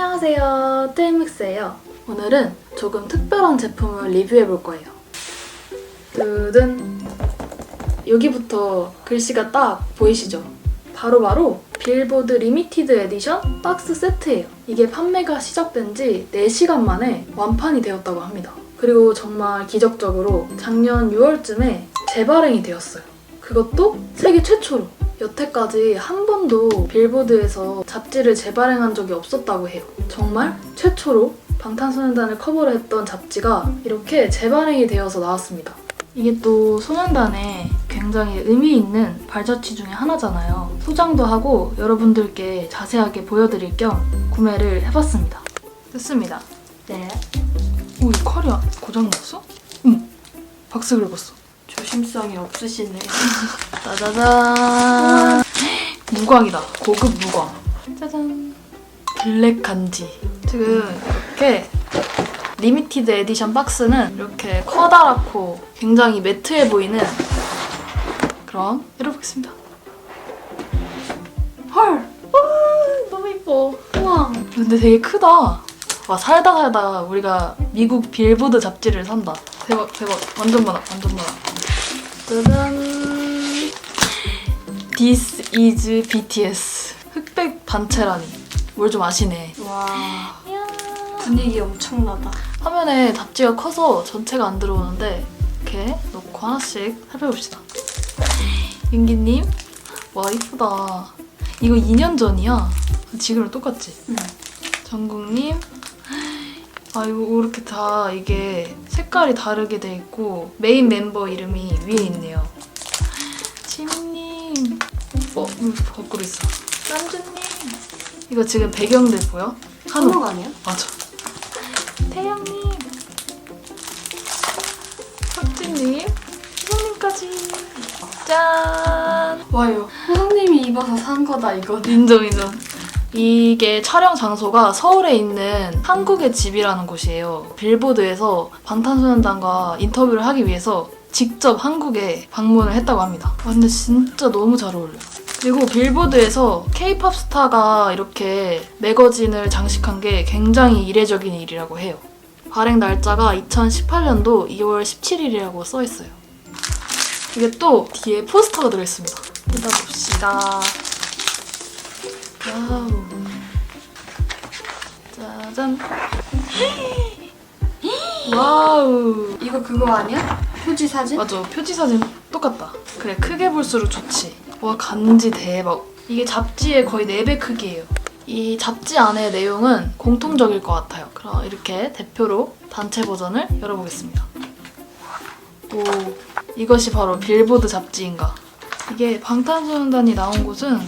안녕하세요, 트윈믹스예요. 오늘은 조금 특별한 제품을 리뷰해볼 거예요. 뜨든! 여기부터 글씨가 딱 보이시죠? 바로바로 빌보드 리미티드 에디션 박스 세트예요. 이게 판매가 시작된 지 4시간 만에 완판이 되었다고 합니다. 그리고 정말 기적적으로 작년 6월쯤에 재발행이 되었어요. 그것도 세계 최초로. 여태까지 한 번도 빌보드에서 잡지를 재발행한 적이 없었다고 해요. 정말 최초로 방탄소년단을 커버를 했던 잡지가 이렇게 재발행이 되어서 나왔습니다. 이게 또 소년단의 굉장히 의미 있는 발자취 중에 하나잖아요. 소장도 하고 여러분들께 자세하게 보여드릴 겸 구매를 해봤습니다. 됐습니다. 네. 오, 이 칼이 고장났어? 응. 박스 긁었어. 조심성이 없으시네. 짜자잔. 무광이다. 고급 무광. 짜잔. 블랙 간지. 지금 이렇게 리미티드 에디션 박스는 이렇게 커다랗고 굉장히 매트해 보이는, 그럼 열어보겠습니다. 헐! 너무 이뻐. 우와. 근데 되게 크다. 와, 살다 우리가 미국 빌보드 잡지를 산다. 대박. 완전 많아. 짜잔. This is BTS. 흑백 반체라니. 뭘 좀 아시네. 와, 분위기 엄청나다. 화면에 잡지가 커서 전체가 안 들어오는데 이렇게 놓고 하나씩 살펴봅시다. 윤기님, 와 이쁘다. 이거 2년 전이야. 지금이랑 똑같지? 응. 정국님, 아 이거 이렇게 다 이게 색깔이 다르게 돼 있고 메인 멤버 이름이 위에 있네요. 지민님, 거꾸로 있어. 람주님, 이거 지금 배경들 보여? 한옥 아니야? 맞아. 태영님, 석진님, 희성님까지. 짠! 와요. 호성님이 입어서 산 거다 이거. 인정. 이게 촬영 장소가 서울에 있는 한국의 집이라는 곳이에요. 빌보드에서 방탄소년단과 인터뷰를 하기 위해서 직접 한국에 방문을 했다고 합니다. 근데 진짜 너무 잘 어울려요. 그리고 빌보드에서 K-POP 스타가 이렇게 매거진을 장식한 게 굉장히 이례적인 일이라고 해요. 발행 날짜가 2018년도 2월 17일이라고 써있어요. 이게 또 뒤에 포스터가 들어있습니다. 뜯어봅시다. 와우. 짜잔. 와우. 이거 그거 아니야? 표지 사진? 맞아. 표지 사진 똑같다. 그래, 크게 볼수록 좋지. 와, 간지 대박. 이게 잡지의 거의 4배 크기예요. 이 잡지 안의 내용은 공통적일 것 같아요. 그럼 이렇게 대표로 단체 버전을 열어보겠습니다. 오, 이것이 바로 빌보드 잡지인가. 이게 방탄소년단이 나온 곳은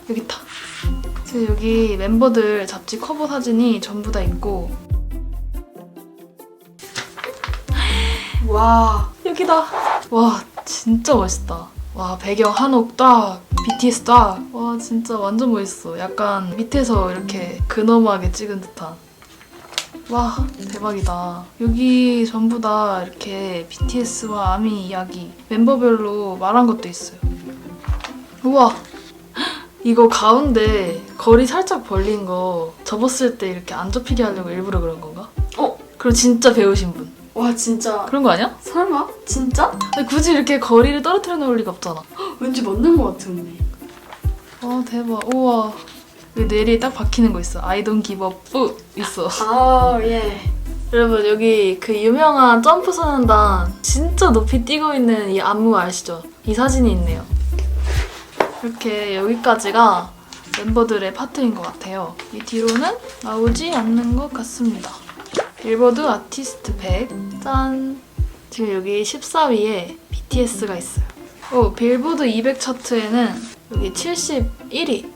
여기 있다. 그래서 여기 멤버들 잡지 커버 사진이 전부 다 있고, 와, 여기다. 와, 진짜 멋있다. 와, 배경 한옥 딱, BTS 딱. 와, 진짜 완전 멋있어. 약간 밑에서 이렇게 근엄하게 찍은 듯한. 와, 대박이다. 여기 전부 다 이렇게 BTS와 아미 이야기, 멤버별로 말한 것도 있어요. 우와. 이거 가운데 거리 살짝 벌린 거 접었을 때 이렇게 안 접히게 하려고 일부러 그런 건가? 그럼 진짜 배우신 분. 와 진짜. 그런 거 아니야? 설마? 진짜? 아니, 굳이 이렇게 거리를 떨어뜨려 놓을 리가 없잖아. 왠지 맞는 거 같아 언니. 와, 대박. 우와. 여기 뇌리에 딱 박히는 거 있어. I don't give up 있어. 아 예. 여러분, 여기 그 유명한 점프 소년단 진짜 높이 뛰고 있는 이 안무 아시죠? 이 사진이 있네요. 이렇게 여기까지가 멤버들의 파트인 것 같아요. 이 뒤로는 나오지 않는 것 같습니다. 빌보드 아티스트 100. 짠! 지금 여기 14위에 BTS가 있어요. 빌보드 200 차트에는 여기 71위,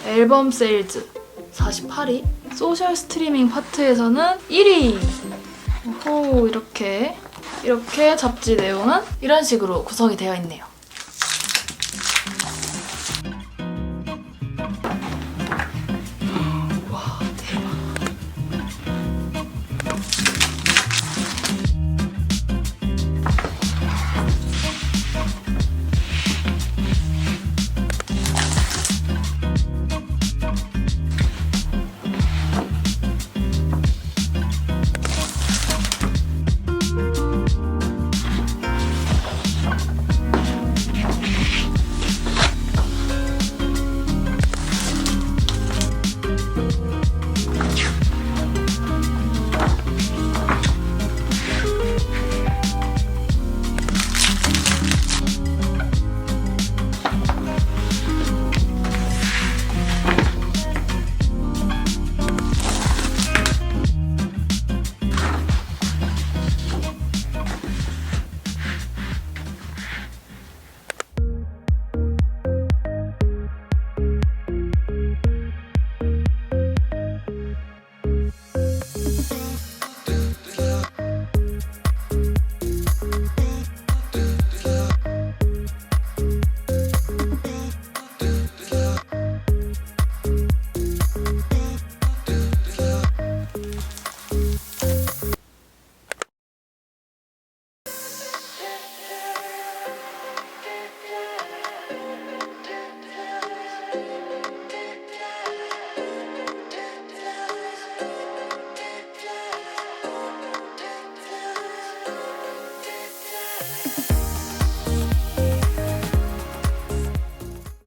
앨범 세일즈 48위, 소셜 스트리밍 파트에서는 1위! 오호, 이렇게 잡지 내용은 이런 식으로 구성이 되어 있네요.